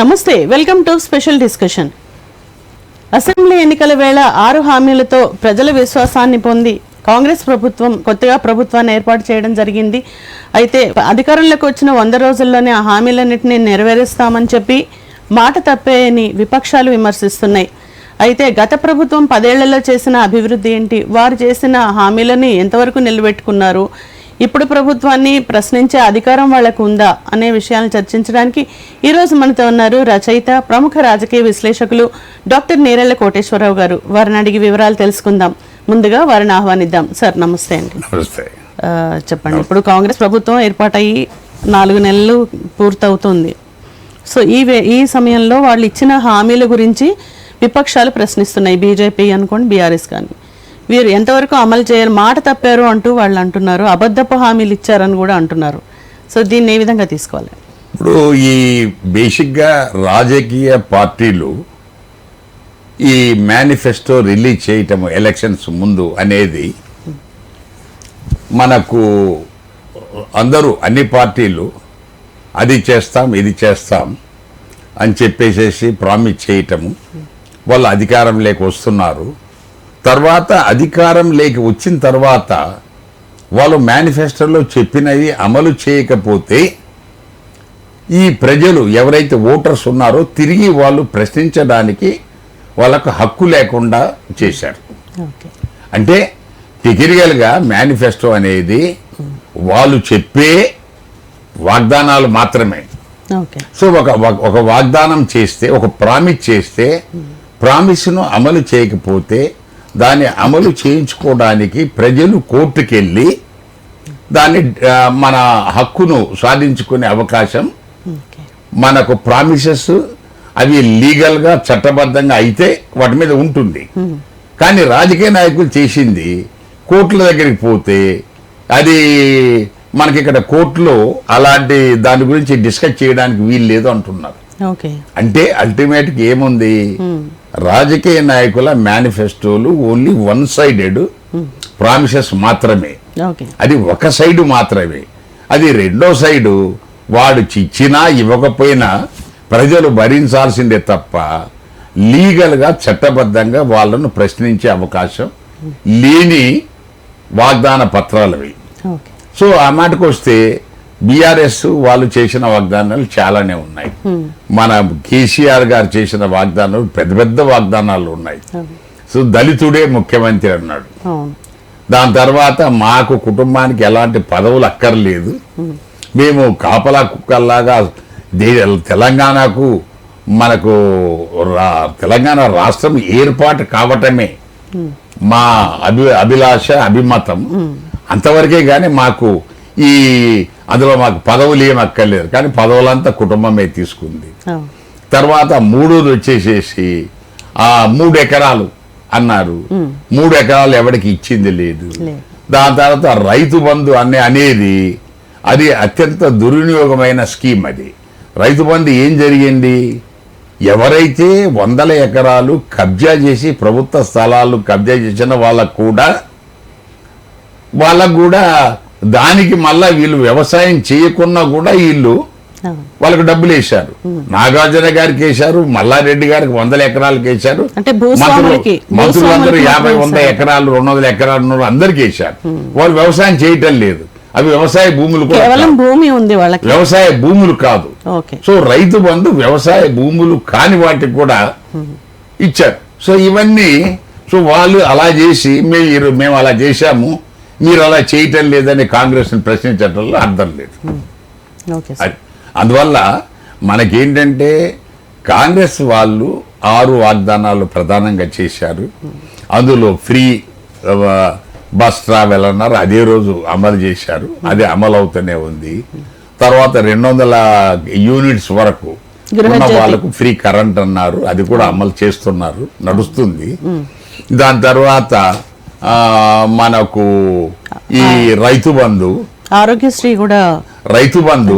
నమస్తే, welcome to special discussion. Assembly ఎన్నికల వేళ 6 హామీలతో ప్రజల విశ్వాసాన్ని పొంది కాంగ్రెస్ ప్రభుత్వం కొత్తగా ప్రభుత్వాన్ని ఏర్పాటు చేయడం జరిగింది. అయితే అధికారంలోకి వచ్చిన 100 రోజుల్లోనే ఆ హామీలన్నింటినీ నెరవేరుస్తామని చెప్పి మాట తప్పేయని విపక్షాలు విమర్శిస్తున్నాయి. అయితే గత ప్రభుత్వం 10 ఏళ్లలో చేసిన అభివృద్ధి ఏంటి, వారు చేసిన హామీలని ఎంతవరకు నిలబెట్టుకున్నారు, ఇప్పుడు ప్రభుత్వాన్ని ప్రశ్నించే అధికారం వాళ్లకు ఉందా అనే విషయాలను చర్చించడానికి ఈరోజు మనతో ఉన్నారు రచయిత, ప్రముఖ రాజకీయ విశ్లేషకులు డాక్టర్ నేరెళ్ల కోటేశ్వరరావు గారు. వారిని అడిగి వివరాలు తెలుసుకుందాం. ముందుగా వారిని ఆహ్వానిద్దాం. సార్ నమస్తే అండి. నమస్తే. చెప్పండి, ఇప్పుడు కాంగ్రెస్ ప్రభుత్వం ఏర్పాటయ్యి 4 నెలలు పూర్తవుతుంది. సో ఈ సమయంలో వాళ్ళు ఇచ్చిన హామీల గురించి విపక్షాలు ప్రశ్నిస్తున్నాయి. బీజేపీ అనుకోండి, బీఆర్ఎస్ కానీ, వీరు ఎంతవరకు అమలు చేయాలి, మాట తప్పారు అంటూ వాళ్ళు అంటున్నారు, అబద్ధపు హామీలు ఇచ్చారని కూడా అంటున్నారు. సో దీన్ని ఏ విధంగా తీసుకోవాలి? ఇప్పుడు ఈ బేసిక్గా రాజకీయ పార్టీలు ఈ మేనిఫెస్టో రిలీజ్ చేయటము ఎలక్షన్స్ ముందు అనేది మనకు అందరూ అన్ని పార్టీలు అది చేస్తాం ఇది చేస్తాం అని చెప్పేసేసి ప్రామిస్ చేయటము, వాళ్ళు అధికారంలోకి వస్తున్నారు. తర్వాత అధికారంలోకి వచ్చిన తర్వాత వాళ్ళు మేనిఫెస్టోలో చెప్పినవి అమలు చేయకపోతే ఈ ప్రజలు ఎవరైతే ఓటర్స్ ఉన్నారో తిరిగి వాళ్ళు ప్రశ్నించడానికి వాళ్ళకు హక్కు లేకుండా చేశారు. అంటే టెక్నికల్గా మేనిఫెస్టో అనేది వాళ్ళు చెప్పే వాగ్దానాలు మాత్రమే. సో ఒక వాగ్దానం చేస్తే, ఒక ప్రామిస్ చేస్తే, ప్రామిస్ను అమలు చేయకపోతే దాన్ని అమలు చేయించుకోవడానికి ప్రజలు కోర్టుకెళ్ళి దాన్ని మన హక్కును సాధించుకునే అవకాశం మనకు ప్రామిసెస్ అవి లీగల్గా చట్టబద్ధంగా అయితే వాటి మీద ఉంటుంది. కానీ రాజకీయ నాయకులు చేసింది కోర్టుల దగ్గరికి పోతే అది మనకి ఇక్కడ కోర్టులో అలాంటి దాని గురించి డిస్కస్ చేయడానికి వీలు లేదు అంటున్నారు. అంటే అల్టిమేట్గా ఏముంది, రాజకీయ నాయకుల మేనిఫెస్టోలు ఓన్లీ 1 సైడెడ్ ప్రామిసెస్ మాత్రమే. అది ఒక సైడు మాత్రమే. అది రెండో సైడు వాడు ఇచ్చినా ఇవ్వకపోయినా ప్రజలు భరించాల్సిందే తప్ప లీగల్గా చట్టబద్ధంగా వాళ్ళను ప్రశ్నించే అవకాశం లేని వాగ్దాన పత్రాలవి. సో ఆ మాటకు వస్తే బీఆర్ఎస్ వాళ్ళు చేసిన వాగ్దానాలు చాలానే ఉన్నాయి. మన కేసీఆర్ గారు చేసిన వాగ్దానాలు పెద్ద పెద్ద వాగ్దానాలు ఉన్నాయి. సో దళితుడే ముఖ్యమంత్రి అన్నాడు. దాని తర్వాత మాకు కుటుంబానికి ఎలాంటి పదవులు అక్కర్లేదు, మేము కాపలా కుక్కల్లాగా తెలంగాణకు మనకు తెలంగాణ రాష్ట్రం ఏర్పాటు కావటమే మా అభిలాష అభిమతం, అంతవరకే. కానీ మాకు అందులో మాకు పదవులు ఏం అక్కర్లేదు. కానీ పదవులంతా కుటుంబమే తీసుకుంది. తర్వాత 3 వచ్చేసేసి 3 ఎకరాలు అన్నారు. 3 ఎకరాలు ఎవరికి ఇచ్చింది లేదు. దాని తర్వాత రైతు బంధు అనేది అది అత్యంత దుర్వినియోగమైన స్కీమ్. అది రైతు బంధు ఏం జరిగింది, ఎవరైతే 100 ఎకరాలు కబ్జా చేసి ప్రభుత్వ స్థలాలు కబ్జా చేసిన వాళ్ళకు కూడా దానికి మళ్ళా వీళ్ళు వ్యవసాయం చేయకున్నా కూడా వీళ్ళు వాళ్ళకు డబ్బులు వేశారు. నాగార్జున గారికి వేశారు, మల్లారెడ్డి గారికి 100 ఎకరాలకు వేశారు, మంత్రులందరూ 50, 100 ఎకరాలు 200 ఎకరాలు అందరికి వేశారు. వాళ్ళు వ్యవసాయం చేయటం లేదు. అవి వ్యవసాయ భూములు వ్యవసాయ భూములు కాదు. సో రైతు బంధు వ్యవసాయ భూములు కాని వాటికి కూడా ఇచ్చారు. సో ఇవన్నీ సో వాళ్ళు అలా చేసి మేము అలా చేశాము, మీరు అలా చేయటం లేదని కాంగ్రెస్ని ప్రశ్నించడంలో అర్థం లేదు. అందువల్ల మనకేంటంటే కాంగ్రెస్ వాళ్ళు 6 వాగ్దానాలు ప్రధానంగా చేశారు. అందులో ఫ్రీ బస్ ట్రావెల్ అన్నారు, అదే రోజు అమలు చేశారు, అదే అమలు అవుతూనే ఉంది. తర్వాత 200 యూనిట్స్ వరకు ఉన్న వాళ్ళకు ఫ్రీ కరెంట్ అన్నారు, అది కూడా అమలు చేస్తున్నారు, నడుస్తుంది. దాని తర్వాత మనకు ఈ రైతు బంధు, ఆరోగ్యశ్రీ కూడా, రైతు బంధు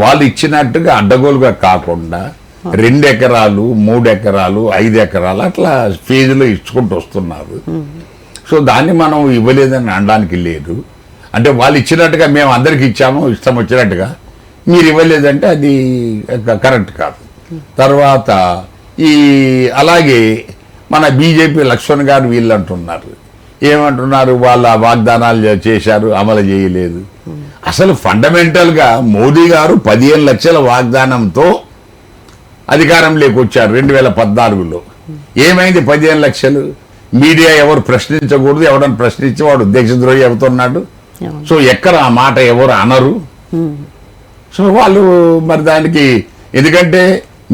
వాళ్ళు ఇచ్చినట్టుగా అడ్డగోలుగా కాకుండా 2 ఎకరాలు 3 ఎకరాలు 5 ఎకరాలు అట్లా ఫేజ్లో ఇచ్చుకుంటూ వస్తున్నారు. సో దాన్ని మనం ఇవ్వలేదని అనడానికి లేదు. అంటే వాళ్ళు ఇచ్చినట్టుగా మేము అందరికి ఇచ్చాము ఇష్టం వచ్చినట్టుగా, మీరు ఇవ్వలేదంటే అది కరెక్ట్ కాదు. తర్వాత ఈ అలాగే మన బీజేపీ లక్ష్మణ్ గారు వీళ్ళు అంటున్నారు, ఏమంటున్నారు, వాళ్ళ వాగ్దానాలు చేశారు, అమలు చేయలేదు. అసలు ఫండమెంటల్గా మోదీ గారు 15 లక్షల వాగ్దానంతో అధికారంలోకి వచ్చారు 2014లో. ఏమైంది 15 లక్షలు? మీడియా ఎవరు ప్రశ్నించకూడదు, ఎవడని ప్రశ్నించి వాడు దేశద్రోహి అవుతున్నాడు. సో ఎక్కడ ఆ మాట ఎవరు అనరు. సో వాళ్ళు మరి దానికి, ఎందుకంటే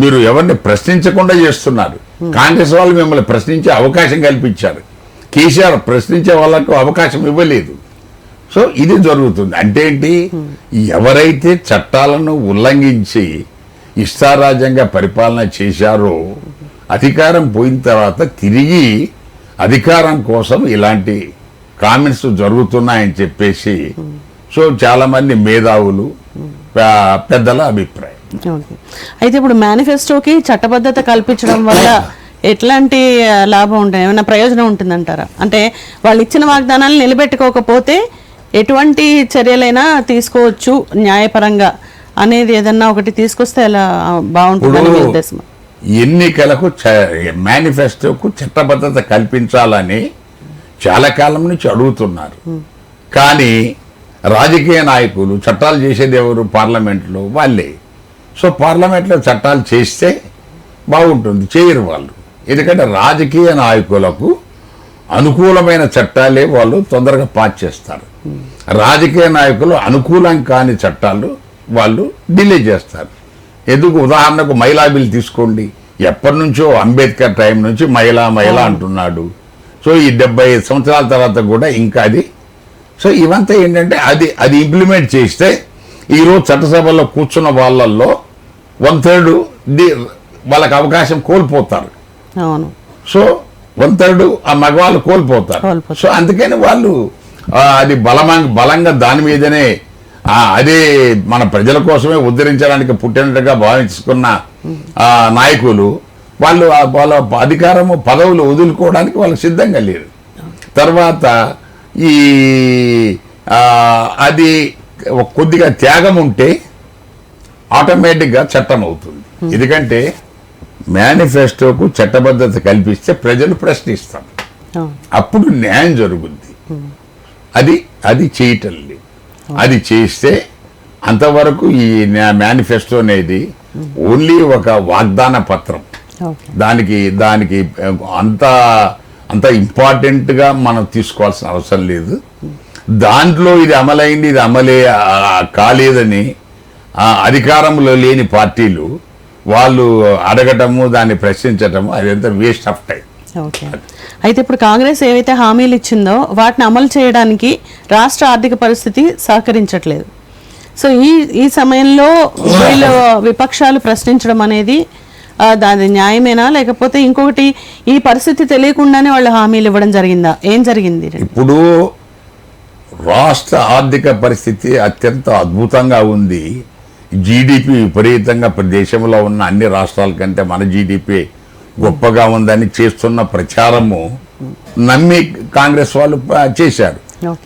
మీరు ఎవరిని ప్రశ్నించకుండా చేస్తున్నారు. కాంగ్రెస్ వాళ్ళు మిమ్మల్ని ప్రశ్నించే అవకాశం కల్పించారు, కేసీఆర్ ప్రశ్నించే వాళ్ళకు అవకాశం ఇవ్వలేదు. సో ఇది జరుగుతుంది. అంటే ఏంటి, ఎవరైతే చట్టాలను ఉల్లంఘించి ఇష్టారాజ్యంగా పరిపాలన చేశారో అధికారం పోయిన తర్వాత తిరిగి అధికారం కోసం ఇలాంటి కామెంట్స్ జరుగుతున్నాయని చెప్పేసి సో చాలా మంది మేధావులు పెద్దల అభిప్రాయం. అయితే ఇప్పుడు మేనిఫెస్టోకి చట్టబద్ధత కల్పించడం వల్ల ఎట్లాంటి లాభం ఉంటుంది, ఏమైనా ప్రయోజనం ఉంటుందంటారా? అంటే వాళ్ళు ఇచ్చిన వాగ్దానాలు నిలబెట్టుకోకపోతే ఎటువంటి చర్యలైనా తీసుకోవచ్చు న్యాయపరంగా అనేది ఏదన్నా ఒకటి తీసుకొస్తే ఎలా బాగుంటుందని మీ ఉద్దేశం? ఎన్నికలకు మేనిఫెస్టోకు చట్టబద్ధత కల్పించాలని చాలా కాలం నుంచి అడుగుతున్నారు. కానీ రాజకీయ నాయకులు చట్టాలు చేసేది ఎవరు? పార్లమెంట్లో వాళ్ళే. సో పార్లమెంట్లో చట్టాలు చేస్తే బాగుంటుంది, చేయరు వాళ్ళు. ఎందుకంటే రాజకీయ నాయకులకు అనుకూలమైన చట్టాలే వాళ్ళు తొందరగా పాస్ చేస్తారు. రాజకీయ నాయకులు అనుకూలం కాని చట్టాలు వాళ్ళు డిలే చేస్తారు. ఎందుకు? ఉదాహరణకు మహిళా బిల్ తీసుకోండి. ఎప్పటి నుంచో అంబేద్కర్ టైం నుంచి మహిళా అంటున్నాడు. సో ఈ 75 సంవత్సరాల తర్వాత కూడా ఇంకా అది. సో ఇవంతా ఏంటంటే అది ఇంప్లిమెంట్ చేస్తే ఈరోజు చట్టసభలో కూర్చున్న వాళ్ళల్లో 1/3 వాళ్ళకి అవకాశం కోల్పోతారు. అవును. సో 1/3 ఆ మగవాళ్ళు కోల్పోతారు. సో అందుకని వాళ్ళు అది బలంగా దాని మీదనే అదే మన ప్రజల కోసమే ఉద్ధరించడానికి పుట్టినట్టుగా భావించుకున్న నాయకులు వాళ్ళు వాళ్ళ అధికారము పదవులు వదులుకోవడానికి వాళ్ళు సిద్ధంగా లేరు. తర్వాత ఈ అది కొద్దిగా త్యాగం ఉంటే ఆటోమేటిక్గా చట్టం అవుతుంది. ఎందుకంటే మేనిఫెస్టోకు చట్టబద్ధత కల్పిస్తే ప్రజలు ప్రశ్నిస్తారు, అప్పుడు న్యాయం జరుగుద్ది. అది చేయటం లేదు. అది చేస్తే అంతవరకు ఈ మేనిఫెస్టో అనేది ఓన్లీ ఒక వాగ్దాన పత్రం. దానికి అంత ఇంపార్టెంట్గా మనం తీసుకోవాల్సిన అవసరం లేదు. దాంట్లో ఇది అమలైంది, ఇది అమలే కాలేదని అధికారంలో లేని పార్టీలు వాళ్ళు అడగటము, దాన్ని ప్రశ్నించటము, అదంతా వేస్ట్ ఆఫ్ టైం. ఓకే. అయితే ఇప్పుడు కాంగ్రెస్ ఏవైతే హామీలు ఇచ్చిందో వాటిని అమలు చేయడానికి రాష్ట్ర ఆర్థిక పరిస్థితి సహకరించట్లేదు. సో ఈ సమయంలో వీళ్ళు విపక్షాలు ప్రశ్నించడం అనేది దాని న్యాయమేనా, లేకపోతే ఇంకొకటి ఈ పరిస్థితి తెలియకుండానే వాళ్ళు హామీలు ఇవ్వడం జరిగిందా? ఏం జరిగింది? ఇప్పుడు రాష్ట్ర ఆర్థిక పరిస్థితి అత్యంత అద్భుతంగా ఉంది. జీడిపి విపరీతంగా దేశంలో ఉన్న అన్ని రాష్ట్రాల కంటే మన జీడిపి గొప్పగా ఉందని చేస్తున్న ప్రచారము నమ్మి కాంగ్రెస్ వాళ్ళు చేశారు.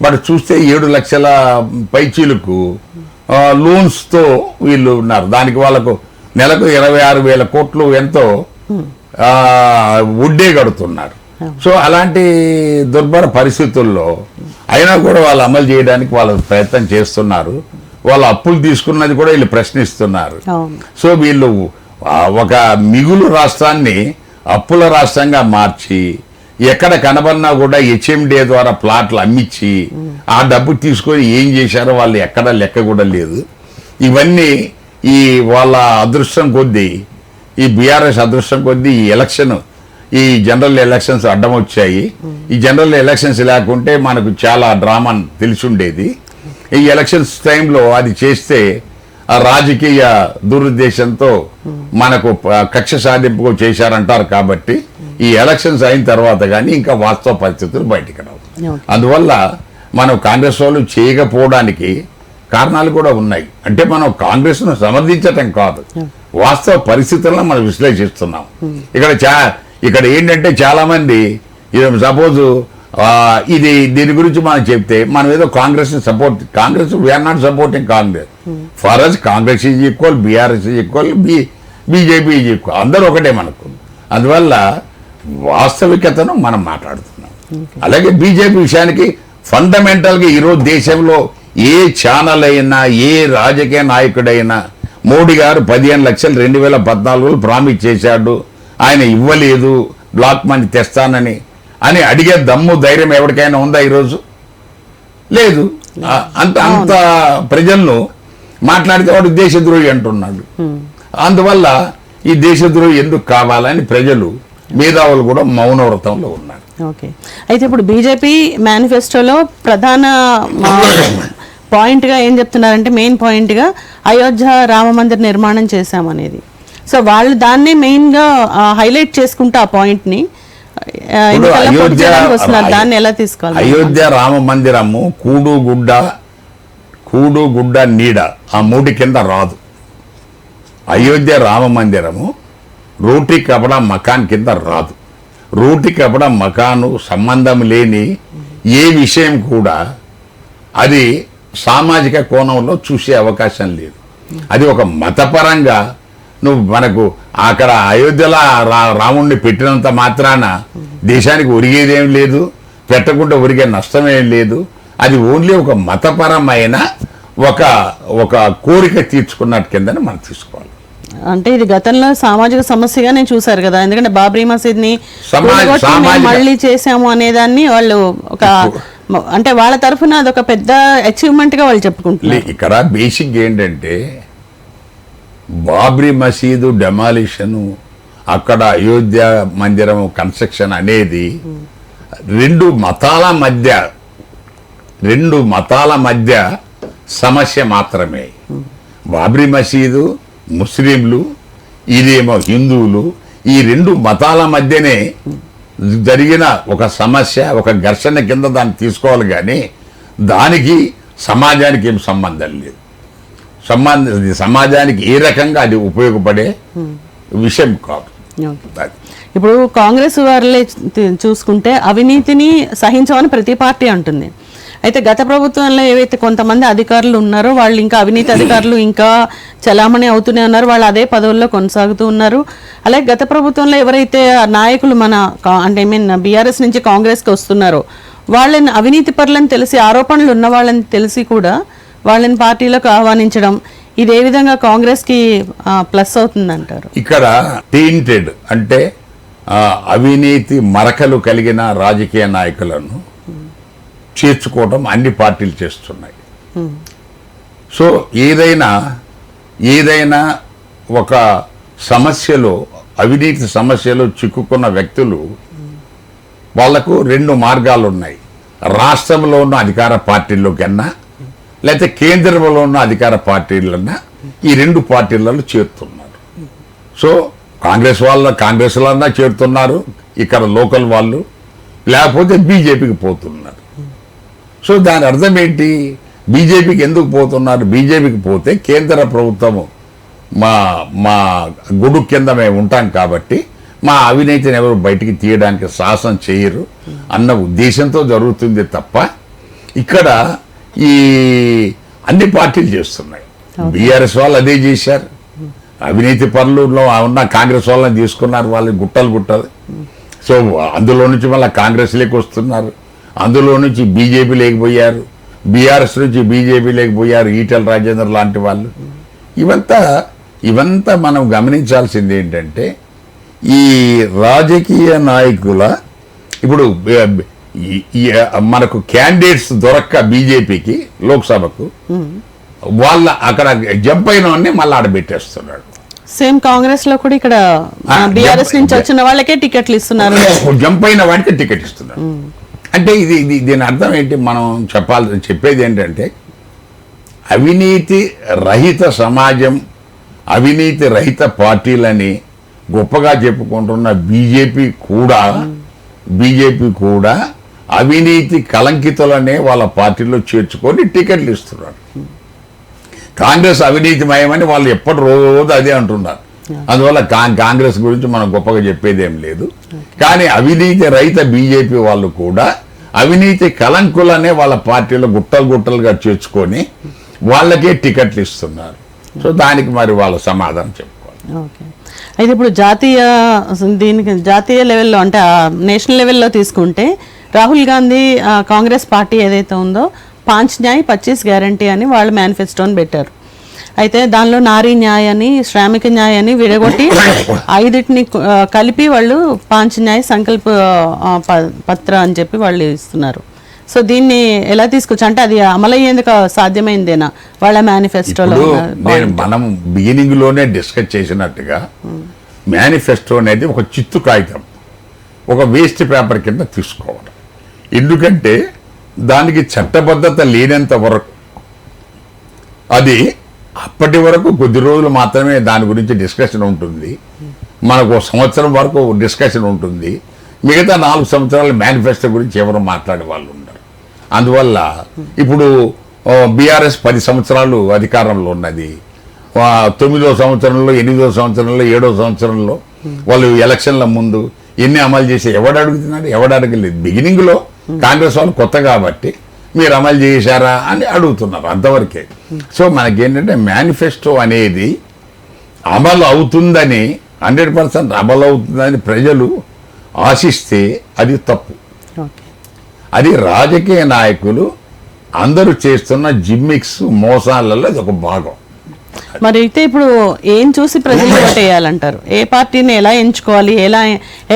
బట్ చూస్తే 7 లక్షల పైచీలకు లోన్స్తో వీళ్ళు ఉన్నారు. దానికి వాళ్ళకు నెలకు 26,000 కోట్లు ఎంతో వడ్డీ కడుతున్నారు. సో అలాంటి దుర్భర పరిస్థితుల్లో అయినా కూడా వాళ్ళు అమలు చేయడానికి వాళ్ళు ప్రయత్నం చేస్తున్నారు. వాళ్ళు అప్పులు తీసుకున్నది కూడా వీళ్ళు ప్రశ్నిస్తున్నారు. సో వీళ్ళు ఒక మిగులు రాష్ట్రాన్ని అప్పుల రాష్ట్రంగా మార్చి ఎక్కడ కనబడినా కూడా HMDA ద్వారా ప్లాట్లు అమ్మించి ఆ డబ్బు తీసుకొని ఏం చేశారో వాళ్ళు ఎక్కడ లెక్క కూడా లేదు. ఇవన్నీ ఈ వాళ్ళ అదృష్టం కొద్దీ, ఈ బీఆర్ఎస్ అదృష్టం కొద్దీ ఈ జనరల్ ఎలక్షన్స్ అడ్డం వచ్చాయి. ఈ జనరల్ ఎలక్షన్స్ లేకుంటే మనకు చాలా డ్రామా తెలిసుండేది. ఈ ఎలక్షన్స్ టైంలో అది చేస్తే ఆ రాజకీయ దురుద్దేశంతో మనకు కక్ష సాధింపు చేశారంటారు. కాబట్టి ఈ ఎలక్షన్స్ అయిన తర్వాత కానీ ఇంకా వాస్తవ పరిస్థితులు బయటికి రావు. అందువల్ల మనం కాంగ్రెస్ వాళ్ళు చేయకపోవడానికి కారణాలు కూడా ఉన్నాయి. అంటే మనం కాంగ్రెస్ను సమర్థించటం కాదు, వాస్తవ పరిస్థితులను మనం విశ్లేషిస్తున్నాం. ఇక్కడ ఏంటంటే చాలా మంది సపోజ్ దీని గురించి మనం చెప్తే మనం ఏదో Congress we are not supporting Congress. For us Congress is equal, BRS is equal, BJP అందరూ ఒకటే మనకు. అందువల్ల వాస్తవికతను మనం మాట్లాడుతున్నాం. అలాగే బీజేపీ విషయానికి ఫండమెంటల్గా ఈరోజు దేశంలో ఏ ఛానల్ అయినా ఏ రాజకీయ నాయకుడైనా మోడీ గారు 15 లక్షలు 2014లో ప్రామిస్ చేశాడు, ఆయన ఇవ్వలేదు, బ్లాక్ మనీ తెస్తానని అని అడిగే దమ్ము ధైర్యం ఎవరికైనా ఉందా ఈరోజు? లేదు. అంత ప్రజలను మాట్లాడితే వాడు దేశద్రోహి అంటున్నాడు. అందువల్ల ఈ దేశద్రోహి ఎందుకు కావాలని ప్రజలు మేధావులు కూడా మౌనవ్రతంలో ఉన్నారు. ఓకే, అయితే ఇప్పుడు బీజేపీ మేనిఫెస్టోలో ప్రధాన పాయింట్గా ఏం చెప్తున్నారంటే, మెయిన్ పాయింట్గా అయోధ్య రామ మందిర్ నిర్మాణం చేశామనేది. సో వాళ్ళు దాన్నే మెయిన్గా హైలైట్ చేసుకుంటూ ఆ పాయింట్ని దాన్ని ఎలా తీసుకోవాలి? అయోధ్య రామ మందిరము కూడు గుడ్డ నీడ ఆ మూడి కింద రాదు. అయోధ్య రామ మందిరము రోటీ కపడా మకాన్ కింద రాదు. రోటీ కపడా మకాను సంబంధం లేని ఏ విషయం కూడా అది సామాజిక కోణంలో చూసే అవకాశం లేదు. అది ఒక మతపరంగా నువ్వు మనకు అక్కడ అయోధ్యలో రాముణ్ణి పెట్టినంత మాత్రాన దేశానికి ఒరిగేదేం లేదు, పెట్టకుండా ఒరిగే నష్టమేం లేదు. అది ఓన్లీ ఒక మతపరమైన ఒక కోరిక తీర్చుకున్నట్టు కిందని మనం తీసుకోవాలి. అంటే ఇది గతంలో సామాజిక సమస్యగా నేను చూసారు కదా, ఎందుకంటే బాబ్రీ మసీద్ ని మళ్ళీ చేసాము అనేదాన్ని వాళ్ళు ఒక అంటే వాళ్ళ తరఫున అదొక పెద్ద అచీవ్మెంట్ గా వాళ్ళు చెప్పుకుంటున్నారు. ఇక్కడ బేసిక్ ఏంటంటే బాబ్రీ మసీదు డెమాలిషన్, అక్కడ అయోధ్య మందిరం కన్స్ట్రక్షన్ అనేది రెండు మతాల మధ్య సమస్య మాత్రమే. బాబ్రీ మసీదు ముస్లింలు, ఇదేమో హిందువులు, ఈ రెండు మతాల మధ్యనే జరిగిన ఒక సమస్య, ఒక ఘర్షణ కింద దాన్ని తీసుకోవాలి. కానీ దానికి సమాజానికి ఏం సంబంధం లేదు. సమాజానికి ఏ రకంగా అది ఉపయోగపడే విషయం కాదు. ఇప్పుడు కాంగ్రెస్ వారిలే చూసుకుంటే అవినీతిని సహించమని ప్రతి పార్టీ అంటుంది. అయితే గత ప్రభుత్వంలో ఏవైతే కొంతమంది అధికారులు ఉన్నారో వాళ్ళు ఇంకా అవినీతి అధికారులు ఇంకా చలామణి అవుతూనే ఉన్నారు, వాళ్ళు అదే పదవుల్లో కొనసాగుతూ ఉన్నారు. అలాగే గత ప్రభుత్వంలో ఎవరైతే నాయకులు అంటే బీఆర్ఎస్ నుంచి కాంగ్రెస్కి వస్తున్నారో వాళ్ళని అవినీతి పరులని తెలిసి, ఆరోపణలు ఉన్న వాళ్ళని తెలిసి కూడా వాళ్ళని పార్టీలోకి ఆహ్వానించడం, ఇది ఏ విధంగా కాంగ్రెస్కి ప్లస్ అవుతుందంటారు? ఇక్కడ టెయింటెడ్ అంటే అవినీతి మరకలు కలిగిన రాజకీయ నాయకులను చేర్చుకోవడం అన్ని పార్టీలు చేస్తున్నాయి. సో ఏదైనా ఒక సమస్యలో, అవినీతి సమస్యలో చిక్కుకున్న వ్యక్తులు వాళ్లకు రెండు మార్గాలు ఉన్నాయి. రాష్ట్రంలో ఉన్న అధికార పార్టీల్లో కన్నా లేకపోతే కేంద్రంలో ఉన్న అధికార పార్టీలన్నా ఈ రెండు పార్టీలలో చేరుతున్నారు. సో కాంగ్రెస్లన్నా చేరుతున్నారు, ఇక్కడ లోకల్ వాళ్ళు, లేకపోతే బీజేపీకి పోతున్నారు. సో దాని అర్థం ఏంటి? బీజేపీకి ఎందుకు పోతున్నారు? బీజేపీకి పోతే కేంద్ర ప్రభుత్వము మా గుడు కింద మేము ఉంటాం కాబట్టి మా అవినీతిని ఎవరు బయటికి తీయడానికి సాహసం చేయరు అన్న ఉద్దేశంతో జరుగుతుంది తప్ప ఇక్కడ ఈ అన్ని పార్టీలు చేస్తున్నాయి. బీఆర్ఎస్ వాళ్ళు అదే చేశారు. అవినీతి పనులలో ఉన్న కాంగ్రెస్ వాళ్ళని తీసుకున్నారు, వాళ్ళని గుట్టలు. సో అందులో నుంచి మళ్ళీ కాంగ్రెస్లోకి వస్తున్నారు, అందులో నుంచి బీజేపీ లేకపోయారు, బీఆర్ఎస్ నుంచి బీజేపీ లేకపోయారు, ఈటెల రాజేందర్ లాంటి వాళ్ళు. ఇవంతా మనం గమనించాల్సింది ఏంటంటే ఈ రాజకీయ నాయకుల ఇప్పుడు మనకు క్యాండిడేట్స్ దొరక్క బీజేపీకి లోక్సభకు వాళ్ళ అక్కడ జంప్ అయిన వాడిని మళ్ళీ ఆడబెట్టేస్తున్నాడు. సేమ్ కాంగ్రెస్ లో కూడా ఇక్కడ బీఆర్ఎస్ నుంచి వచ్చిన వాళ్ళకే టికెట్లు ఇస్తున్నారు, జంప్ అయిన వాడికి టికెట్ ఇస్తున్నారు. అంటే దీని అర్థం ఏంటి? మనం చెప్పేది ఏంటంటే అవినీతి రహిత సమాజం, అవినీతి రహిత పార్టీలని గొప్పగా చెప్పుకుంటున్న బీజేపీ కూడా అవినీతి కలంకితులనే వాళ్ళ పార్టీలో చేర్చుకొని టికెట్లు ఇస్తున్నారు. కాంగ్రెస్ అవినీతిమయమని వాళ్ళు ఎప్పటి రోజు అదే అంటున్నారు. అందువల్ల కాంగ్రెస్ గురించి మనం గొప్పగా చెప్పేది ఏం లేదు. కానీ అవినీతి రహిత బీజేపీ వాళ్ళు కూడా అవినీతి కలంకులనే వాళ్ళ పార్టీలో గుట్టలుగా చేర్చుకొని వాళ్ళకే టికెట్లు ఇస్తున్నారు. సో దానికి మరి వాళ్ళ సమాధానం చెప్పుకోవాలి. ఓకే. అయితే ఇప్పుడు జాతీయ లెవెల్లో అంటే నేషనల్ లెవెల్లో తీసుకుంటే రాహుల్ గాంధీ కాంగ్రెస్ పార్టీ ఏదైతే ఉందో 5 న్యాయ్ 25 గ్యారంటీ అని వాళ్ళు మేనిఫెస్టోని పెట్టారు. అయితే దానిలో నారీ న్యాయ్ అని, శ్రామిక న్యాయ్ అని విడగొట్టి 5టిని కలిపి వాళ్ళు 5 న్యాయ్ సంకల్ప పత్ర అని చెప్పి వాళ్ళు ఇస్తున్నారు. సో దీన్ని ఎలా తీసుకొచ్చు అంటే అది అమలయ్యేందుకు సాధ్యమైందేనా వాళ్ళ మేనిఫెస్టోలో? మనం బిగినింగ్ లోనే డిస్కస్ చేసినట్టుగా మేనిఫెస్టో అనేది ఒక చిత్తు కాగితం, ఒక వేస్ట్ పేపర్ కింద తీసుకోవాలి. ఎందుకంటే దానికి చట్టబద్ధత లేనంత వరకు, అది అప్పటి వరకు కొద్ది రోజులు మాత్రమే దాని గురించి డిస్కషన్ ఉంటుంది, మనకు 1 సంవత్సరం వరకు డిస్కషన్ ఉంటుంది, మిగతా 4 సంవత్సరాల మేనిఫెస్టో గురించి ఎవరు మాట్లాడే వాళ్ళు ఉండరు. అందువల్ల ఇప్పుడు బీఆర్ఎస్ 10 సంవత్సరాలు అధికారంలో ఉన్నది. 9వ సంవత్సరంలో, 8వ సంవత్సరంలో, 7వ సంవత్సరంలో వాళ్ళు ఎలక్షన్ల ముందు ఎన్ని అమలు చేసి ఎవడు అడుగుతున్నాడు? ఎవడు అడగలేదు. బిగినింగ్లో కాంగ్రెస్ వాళ్ళు కొత్త కాబట్టి మీరు అమలు చేశారా అని అడుగుతున్నారు, అంతవరకే. సో మనకేంటంటే మేనిఫెస్టో అనేది అమలు అవుతుందని 100% అమలు అవుతుందని ప్రజలు ఆశిస్తే అది తప్పు. అది రాజకీయ నాయకులు అందరూ చేస్తున్న జిమ్మిక్స్ మోసాలలో అది ఒక భాగం. మరి అయితే ఇప్పుడు ఏం చూసి ప్రజలు ఓటేయాలంటారు? ఏ పార్టీని ఎలా ఎంచుకోవాలి,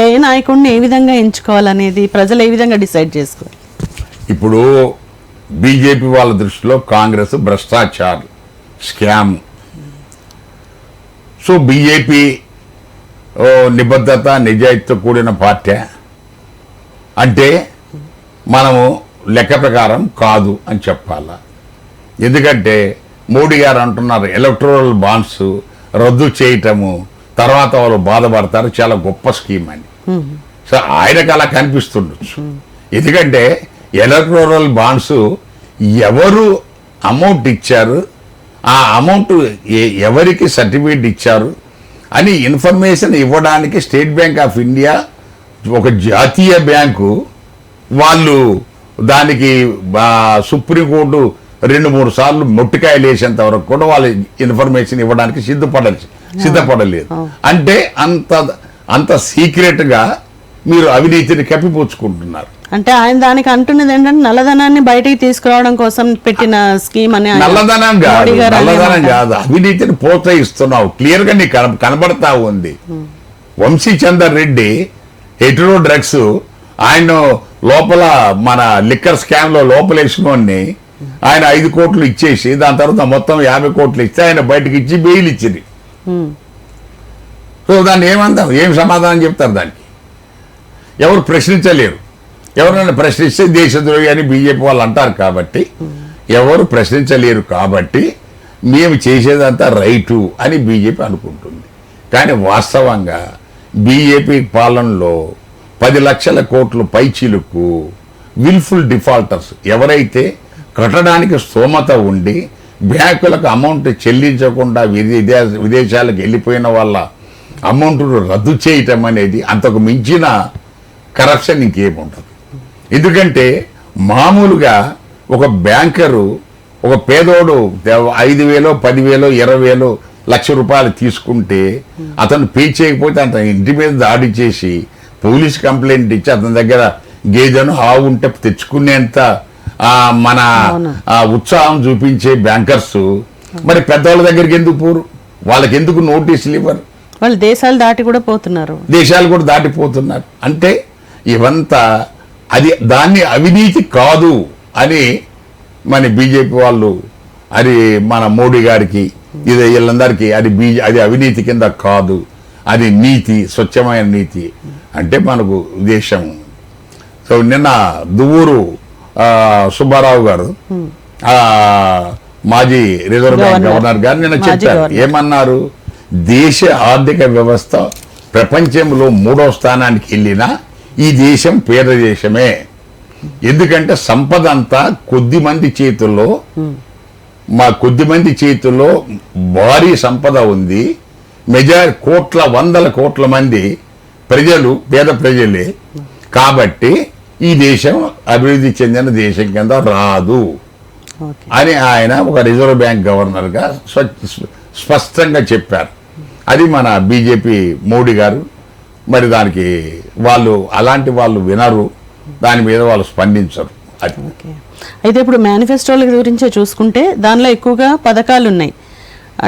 ఏ నాయకుడిని ఏ విధంగా ఎంచుకోవాలనేది ప్రజలు ఏ విధంగా డిసైడ్ చేసుకోవాలి? ఇప్పుడు బీజేపీ వాళ్ళ దృష్టిలో కాంగ్రెస్ భ్రష్టాచారం, స్కామ్. సో బీజేపీ నిబద్ధత నిజాయితీతో కూడిన పార్టీ అంటే మనము లెక్క ప్రకారం కాదు అని చెప్పాలా. ఎందుకంటే మోడీ గారు అంటున్నారు ఎలక్టోరల్ బాండ్స్ రద్దు చేయటము, తర్వాత వాళ్ళు బాధపడతారు, చాలా గొప్ప స్కీమ్ అని. సో ఆయనకు అలా కనిపిస్తుండొచ్చు. ఎందుకంటే ఎలక్టోరల్ బాండ్స్ ఎవరు అమౌంట్ ఇచ్చారు, ఆ అమౌంట్ ఎవరికి సర్టిఫికేట్ ఇచ్చారు అని ఇన్ఫర్మేషన్ ఇవ్వడానికి స్టేట్ బ్యాంక్ ఆఫ్ ఇండియా ఒక జాతీయ బ్యాంకు వాళ్ళు దానికి సుప్రీంకోర్టు 2-3 సార్లు మొట్టికాయలు వేసేంత వరకు కూడా వాళ్ళు ఇన్ఫర్మేషన్ ఇవ్వడానికి సిద్ధపడలేదు. అంటే అంత సీక్రెట్ గా మీరు అవినీతిని కప్పిపుచ్చుకుంటున్నారు. అంటే ఆయన దానికి అంటున్నది ఏంటంటే నల్లధనాన్ని బయటికి తీసుకురావడం కోసం పెట్టిన స్కీమ్ అని. నల్లధనం కాదు, అవినీతిని ప్రోత్సహిస్తున్నావు. క్లియర్ గా నీకు కనబడతా ఉంది. వంశీ చందర్ రెడ్డి హెటరో డ్రగ్స్ ఆయన లోపల మన లిక్కర్ స్కామ్ లో లోపలేసుకొని ఆయన 5 కోట్లు ఇచ్చేసి దాని తర్వాత మొత్తం 50 కోట్లు ఇస్తే ఆయన బయటకు ఇచ్చి బెయిల్ ఇచ్చింది. సో దాన్ని ఏమంటాం, ఏం సమాధానం చెప్తారు? దానికి ఎవరు ప్రశ్నించలేరు. ఎవరైనా ప్రశ్నిస్తే దేశద్రోహి అని బీజేపీ వాళ్ళు అంటారు కాబట్టి ఎవరు ప్రశ్నించలేరు. కాబట్టి మేము చేసేదంతా రైటు అని బీజేపీ అనుకుంటుంది. కానీ వాస్తవంగా బీజేపీ పాలనలో 10 లక్షల కోట్లు పైచీలకు విల్ఫుల్ డిఫాల్టర్స్, ఎవరైతే కట్టడానికి స్తోమత ఉండి బ్యాంకులకు అమౌంట్ చెల్లించకుండా విదేశాలకు వెళ్ళిపోయిన వాళ్ళ అమౌంట్ను రద్దు చేయటం అనేది అంతకు మించిన కరప్షన్ ఇంకేముండదు. ఎందుకంటే మామూలుగా ఒక బ్యాంకరు ఒక పేదోడు 5,000, 10,000, 20,000, ₹1,00,000 తీసుకుంటే అతను పే చేయకపోతే అతని ఇంటి మీద దాడి చేసి పోలీస్ కంప్లైంట్ ఇచ్చి అతని దగ్గర గేదెను ఆవు ఉంటే తెచ్చుకునేంత మన ఉత్సాహం చూపించే బ్యాంకర్స్ మరి పెద్దవాళ్ళ దగ్గరికి ఎందుకు పోరు? వాళ్ళకి ఎందుకు నోటీసులు ఇవ్వరు? వాళ్ళు దేశాలు దాటి కూడా పోతున్నారు. అంటే ఇవంతా దాన్ని అవినీతి కాదు అని మన బీజేపీ వాళ్ళు అది మన మోడీ గారికి ఇది వీళ్ళందరికీ అది అవినీతి కింద కాదు, అది నీతి, స్వచ్ఛమైన నీతి అంటే మనకు దేశం. సో నిన్న దువ్వూరు సుబ్బారావు గారు మాజీ రిజర్వ్ బ్యాంక్ గవర్నర్ గారు నిన్న చెప్పారు. ఏమన్నారు? దేశ ఆర్థిక వ్యవస్థ ప్రపంచంలో 3వ స్థానానికి వెళ్ళినా ఈ దేశం పేద దేశమే. ఎందుకంటే సంపద అంతా కొద్ది మంది చేతుల్లో భారీ సంపద ఉంది. వందల కోట్ల మంది ప్రజలు పేద ప్రజలే. కాబట్టి ఈ దేశం అభివృద్ధి చెందిన దేశం కింద రాదు అని ఆయన ఒక రిజర్వ్ బ్యాంక్ గవర్నర్గా స్పష్టంగా చెప్పారు. అది మన బీజేపీ మోడీ గారు మరి దానికి అలాంటి వాళ్ళు వినరు, దాని మీద వాళ్ళు స్పందించరు. అది ఓకే. అయితే ఇప్పుడు మేనిఫెస్టోల గురించే చూసుకుంటే దానిలో ఎక్కువగా పథకాలు ఉన్నాయి.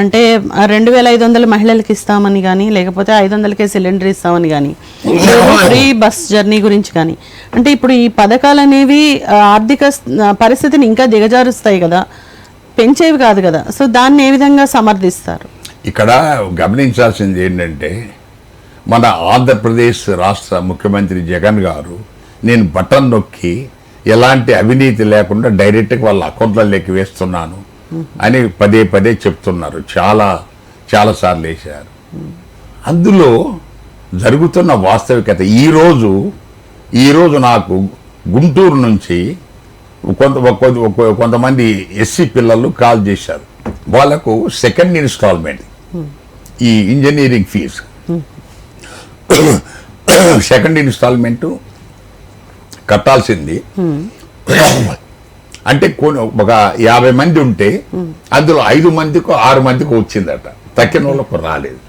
అంటే 2500 మహిళలకు ఇస్తామని కానీ, లేకపోతే 500కే సిలిండర్ ఇస్తామని కానీ, ఫ్రీ బస్ జర్నీ గురించి కానీ, అంటే ఇప్పుడు ఈ పథకాలు అనేవి ఆర్థిక పరిస్థితిని ఇంకా దిగజారుస్తాయి కదా, పెంచేవి కాదు కదా. సో దాన్ని ఏ విధంగా సమర్థిస్తారు? ఇక్కడ గమనించాల్సింది ఏంటంటే, మన ఆంధ్రప్రదేశ్ రాష్ట్ర ముఖ్యమంత్రి జగన్ గారు నేను బటన్ నొక్కి ఎలాంటి అవినీతి లేకుండా డైరెక్ట్గా వాళ్ళ అకౌంట్లలోకి వేస్తున్నాను అని పదే పదే చెప్తున్నారు. చాలా సార్లు వేశారు. అందులో జరుగుతున్న వాస్తవికత ఈరోజు నాకు గుంటూరు నుంచి కొంతమంది ఎస్సీ పిల్లలు కాల్ చేశారు. వాళ్ళకు సెకండ్ ఇన్స్టాల్మెంట్ ఈ ఇంజనీరింగ్ ఫీజు సెకండ్ ఇన్స్టాల్మెంట్ కట్టాల్సింది. అంటే ఒక 50 మంది ఉంటే అందులో 5 మందికో 6 మందికో వచ్చిందట, తక్కిన వాళ్ళకు రాలేదు.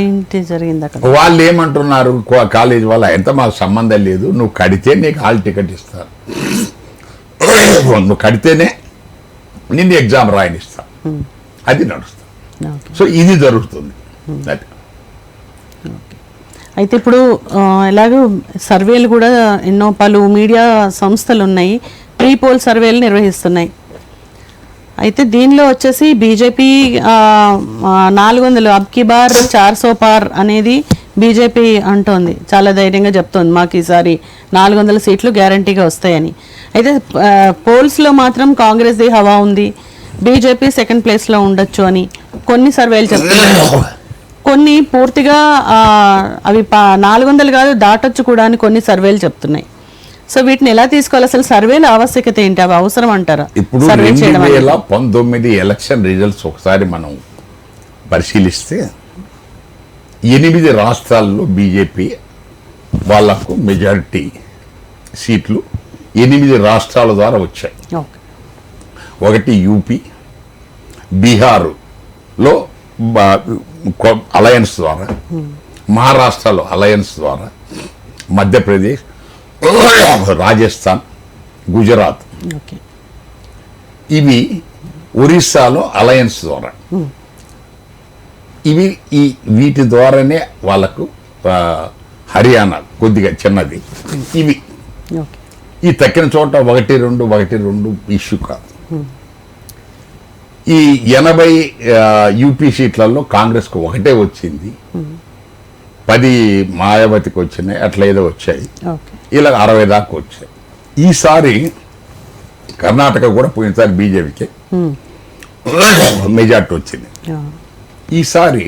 ఏంటి జరిగింది అక్కడ? వాళ్ళు ఏమంటున్నారు, కాలేజ్ వాళ్ళ ఎంత మాకు సంబంధం లేదు, నువ్వు కడితే నీకు హాల్ టికెట్ ఇస్తారు, నువ్వు కడితేనే నిన్ను ఎగ్జామ్ రాయనిస్తా, అది నడుస్తుంది. సో ఇది జరుగుతుంది. అది అయితే ఇప్పుడు ఎలాగో సర్వేలు కూడా ఎన్నో పలు మీడియా సంస్థలు ఉన్నాయి, ప్రీ పోల్ సర్వేలు నిర్వహిస్తున్నాయి. అయితే దీనిలో వచ్చేసి బీజేపీ 400 అబ్కి బార్ 400 పార్ అనేది బీజేపీ అంటోంది, చాలా ధైర్యంగా చెప్తోంది మాకు ఈసారి 400 సీట్లు గ్యారంటీగా వస్తాయని. అయితే పోల్స్లో మాత్రం కాంగ్రెస్ది హవా ఉంది, బీజేపీ సెకండ్ ప్లేస్లో ఉండొచ్చు అని కొన్ని సర్వేలు చెప్తున్నాయి. కొన్ని పూర్తిగా అవి 400 కాదు దాటొచ్చు కూడా అని కొన్ని సర్వేలు చెప్తున్నాయి. సో వీటిని ఎలా తీసుకోవాలి, అసలు సర్వేల ఆవశ్యకత ఏంటి, అవి అవసరం అంటారా? ఇప్పుడు 2019 ఎలక్షన్ రిజల్ట్స్ ఒకసారి మనం పరిశీలిస్తే 8 రాష్ట్రాల్లో బీజేపీ వాళ్లకు మెజారిటీ సీట్లు 8 రాష్ట్రాల ద్వారా వచ్చాయి. ఒకటి యూపీ, బీహార్లో అలయన్స్ ద్వారా, మహారాష్ట్రలో అలయన్స్ ద్వారా, మధ్యప్రదేశ్, రాజస్థాన్, గుజరాత్, ఇవి ఒరిస్సాలో అలయన్స్ ద్వారా, వీటి ద్వారానే వాళ్ళకు హర్యానా కొద్దిగా చిన్నది. ఇవి ఈ తక్కిన చోట 1-2 ఇష్యూ కాదు. ఈ 80 యూపీ సీట్లలో కాంగ్రెస్కు ఒకటే వచ్చింది, 10 మాయావతికి వచ్చినాయి, అట్లా ఏదో వచ్చాయి, ఇలా 60 దాకా వచ్చాయి. ఈసారి కర్ణాటక కూడా పోయినసారి బీజేపీకి మెజార్టీ వచ్చింది. ఈసారి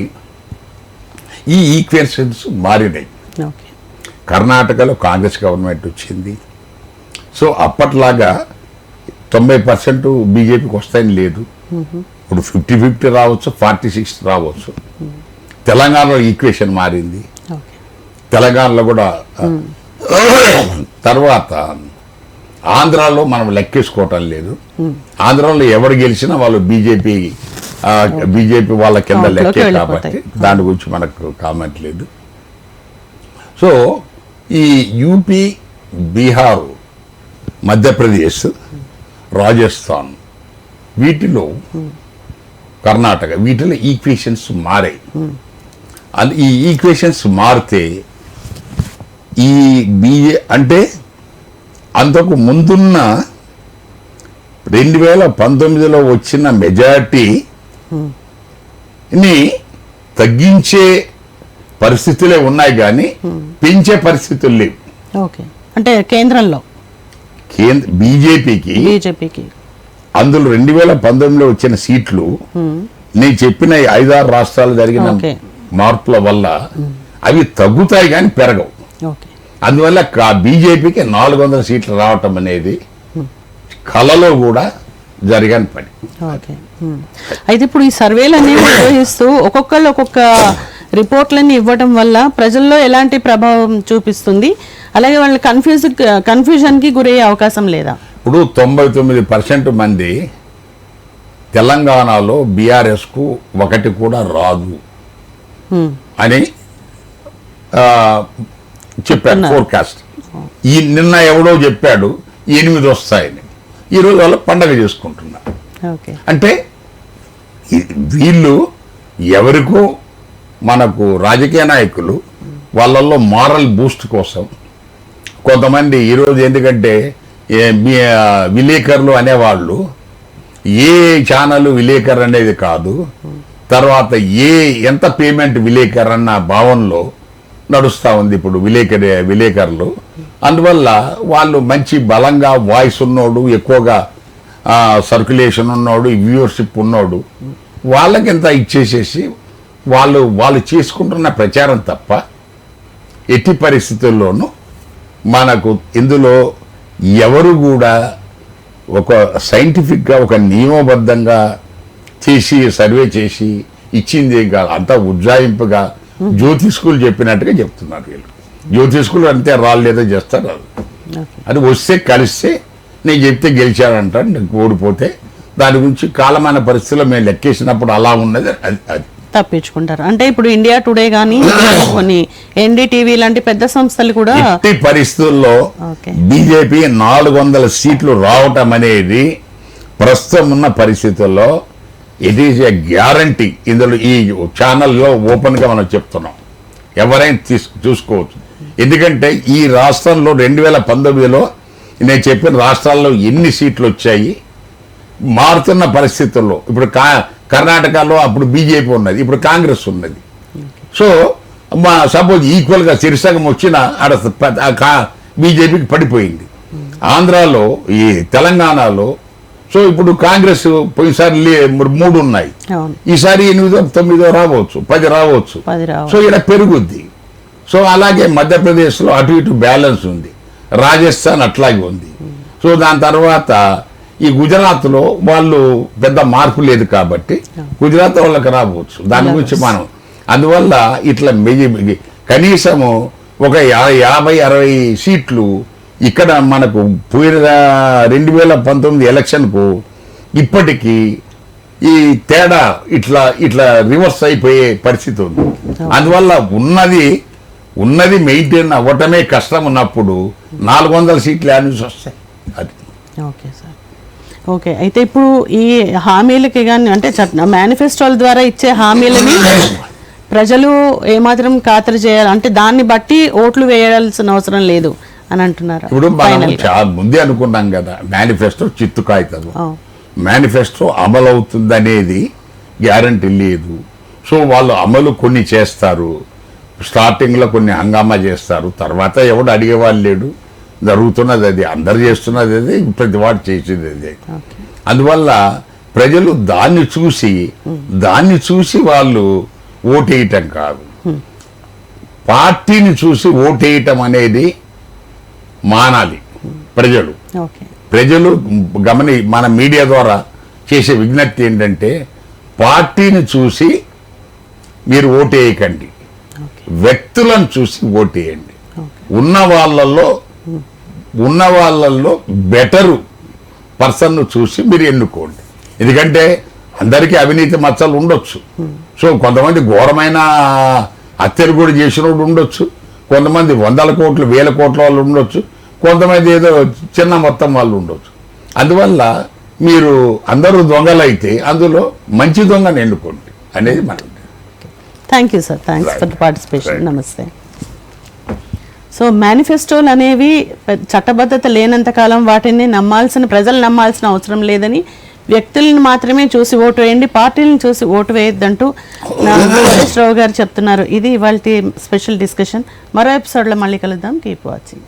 ఈ ఈక్వేషన్స్ మారినాయి. కర్ణాటకలో కాంగ్రెస్ గవర్నమెంట్ వచ్చింది. సో అప్పట్లాగా 90% బీజేపీకి వస్తాయని లేదు. ఇప్పుడు 50-50 రావచ్చు, 40-60 రావచ్చు. తెలంగాణలో ఈక్వేషన్ మారింది. తెలంగాణలో కూడా తర్వాత ఆంధ్రాలో మనం లెక్కేసుకోవటం లేదు. ఆంధ్రాలో ఎవరు గెలిచినా వాళ్ళు బీజేపీ వాళ్ళ కింద లెక్కే కాబట్టి దాని గురించి మనకు కామెంట్ లేదు. సో ఈ యూపీ, బీహార్, మధ్యప్రదేశ్, రాజస్థాన్, వీటిలో కర్ణాటక, వీటిలో ఈక్వేషన్స్ మారాయి. ఈ ఈక్వేషన్స్ మారితే ఈ అంటే అంతకు ముందున్న 2019లో వచ్చిన మెజారిటీని తగ్గించే పరిస్థితులే ఉన్నాయి కానీ పెంచే పరిస్థితులు లేవు. అంటే కేంద్రంలో బీజేపీకి అందులో 2019లో వచ్చిన సీట్లు నేను చెప్పిన 5-6 రాష్ట్రాలు జరిగిన మార్పుల వల్ల అవి తగ్గుతాయి కానీ పెరగవు. అందువల్ల బీజేపీకి 400 సీట్లు రావటం అనేది కలలో కూడా జరగని పని. అయితే ఇప్పుడు ఈ సర్వేలు అనేవి నిర్వహిస్తూ ఒక్కొక్కళ్ళు ఒక్కొక్క రిపోర్ట్లన్నీ ఇవ్వడం వల్ల ప్రజల్లో ఎలాంటి ప్రభావం చూపిస్తుంది, అలాగే వాళ్ళు కన్ఫ్యూజన్కి గురయ్యే అవకాశం లేదా? ఇప్పుడు 99% మంది తెలంగాణలో బీఆర్ఎస్కు ఒకటి కూడా రాదు అని చెప్పారు ఫోర్కాస్ట్. నిన్న ఎవడో చెప్పాడు 8 వస్తాయని. ఈరోజు వాళ్ళు పండగ చేసుకుంటున్నారు. అంటే వీళ్ళు ఎవరికో మనకు రాజకీయ నాయకులు వాళ్ళల్లో మారల్ బూస్ట్ కోసం కొంతమంది ఈరోజు ఎందుకంటే విలేకరులు అనేవాళ్ళు ఏ ఛానల్ విలేకరు అనేది కాదు, తర్వాత ఎంత పేమెంట్ విలేకరు అన్న భావనలో నడుస్తూ ఉంది ఇప్పుడు విలేకరులు. అందువల్ల వాళ్ళు మంచి బలంగా వాయిస్ ఉన్నోడు, ఎక్కువగా సర్క్యులేషన్ ఉన్నోడు, వ్యూవర్షిప్ ఉన్నోడు వాళ్ళకి ఎంత ఇచ్చేసేసి వాళ్ళు చేసుకుంటున్న ప్రచారం తప్ప ఎట్టి పరిస్థితుల్లోనూ మనకు ఇందులో ఎవరు కూడా ఒక సైంటిఫిక్గా ఒక నియమబద్ధంగా చేసి సర్వే చేసి ఇచ్చింది కాదు, అంతా ఉజ్జాయింపుగా జ్యోతిష్కులు చెప్పినట్టుగా చెప్తున్నారు వీళ్ళు. జ్యోతిష్కులు అంతే రాళ్ళేదో చేస్తారు, అది వస్తే కలిస్తే నేను చెప్తే గెలిచాడంటాడు, నాకు ఓడిపోతే దాని గురించి కాలమైన పరిస్థితుల్లో మేము లెక్కేసినప్పుడు అలా ఉన్నది అది తప్పించుకుంటారు. అంటే ఇప్పుడు ఇండియా టుడే కానీ కొన్ని ఎన్డీటీవీ లాంటి పెద్ద సంస్థలు కూడా ఎట్టి పరిస్థితుల్లో బీజేపీ 400 సీట్లు రావటం అనేది ప్రస్తుతం ఉన్న పరిస్థితుల్లో ఇట్ ఈస్ ఎ గ్యారంటీ. ఇందులో ఈ ఛానల్లో ఓపెన్గా మనం చెప్తున్నాం, ఎవరైనా చూసుకోవచ్చు. ఎందుకంటే ఈ రాష్ట్రంలో 2019లో నేను చెప్పిన రాష్ట్రాల్లో ఎన్ని సీట్లు వచ్చాయి, మారుతున్న పరిస్థితుల్లో ఇప్పుడు కర్ణాటకలో అప్పుడు బీజేపీ ఉన్నది, ఇప్పుడు కాంగ్రెస్ ఉన్నది. సో సపోజ్ ఈక్వల్గా శిరసగం వచ్చినా ఆడ బీజేపీకి పడిపోయింది. ఆంధ్రాలో ఈ తెలంగాణలో సో ఇప్పుడు కాంగ్రెస్ పోయినసారి 3 ఉన్నాయి, ఈసారి 8, 9 రావచ్చు, 10 రావచ్చు. సో ఇలా పెరుగుద్ది. సో అలాగే మధ్యప్రదేశ్లో అటు ఇటు బ్యాలెన్స్ ఉంది, రాజస్థాన్ అట్లాగే ఉంది. సో దాని తర్వాత ఈ గుజరాత్లో వాళ్ళు పెద్ద మార్పు లేదు కాబట్టి గుజరాత్ వాళ్ళకి రావచ్చు, దాని గురించి మనం. అందువల్ల ఇట్లా కనీసము ఒక 50-60 సీట్లు ఇక్కడ మనకు పోయిన 2019 ఎలక్షన్కు ఇప్పటికీ ఈ తేడా ఇట్లా రివర్స్ అయిపోయే పరిస్థితి ఉంది. అందువల్ల ఉన్నది మెయింటైన్ అవ్వటమే కష్టం ఉన్నప్పుడు 400 సీట్లు యాడ్ వస్తాయి. అది ఓకే సార్. ఓకే, అయితే ఇప్పుడు ఈ హామీలకి కానీ అంటే మేనిఫెస్టోల ద్వారా ఇచ్చే హామీలని ప్రజలు ఏమాత్రం ఖాతరు చేయాలి అంటే దాన్ని బట్టి ఓట్లు వేయాల్సిన అవసరం లేదు అని అంటున్నారు. ఇప్పుడు మనం చాలా ముందే అనుకున్నాం కదా, మేనిఫెస్టో చిత్తు కాగితం, మేనిఫెస్టో అమలు అవుతుంది అనేది గ్యారంటీ లేదు. సో వాళ్ళు అమలు కొన్ని చేస్తారు, స్టార్టింగ్లో కొన్ని హంగామా చేస్తారు, తర్వాత ఎవడు అడిగేవాళ్ళు లేడు. జరుగుతున్నది అది, అందరు చేస్తున్నది అది, ప్రతి వాడు చేసేది అది. అందువల్ల ప్రజలు దాన్ని చూసి వాళ్ళు ఓటేయటం కాదు, పార్టీని చూసి ఓటేయటం అనేది మానాలి. ప్రజలు మన మీడియా ద్వారా చేసే విజ్ఞప్తి ఏంటంటే పార్టీని చూసి మీరు ఓటేయకండి, వ్యక్తులను చూసి ఓటేయండి. ఉన్న వాళ్ళల్లో బెటరు పర్సన్ను చూసి మీరు ఎన్నుకోండి. ఎందుకంటే అందరికీ అవినీతి మచ్చలు ఉండొచ్చు. సో కొంతమంది ఘోరమైన హత్యలు కూడా చేసినోడు ఉండొచ్చు, కొంతమంది 100 కోట్లు 1000 కోట్ల వాళ్ళు ఉండొచ్చు, కొంతమంది ఏదో చిన్న మొత్తం వాళ్ళు ఉండొచ్చు. అందువల్ల మీరు అందరూ దొంగలైతే అందులో మంచి దొంగను ఎన్నుకోండి అనేది మనం. Thank you sir, thanks for the participation. నమస్తే. సో మేనిఫెస్టోలు అనేవి చట్టబద్ధత లేనంత కాలం వాటిని ప్రజలు నమ్మాల్సిన అవసరం లేదని, వ్యక్తులను మాత్రమే చూసి ఓటు వేయండి, పార్టీలను చూసి ఓటు వేయొద్దంటూ హరీష్ రావు గారు చెప్తున్నారు. ఇది ఇవాల్టి స్పెషల్ డిస్కషన్. మరో ఎపిసోడ్లో మళ్ళీ కలుద్దాం. Keep watching.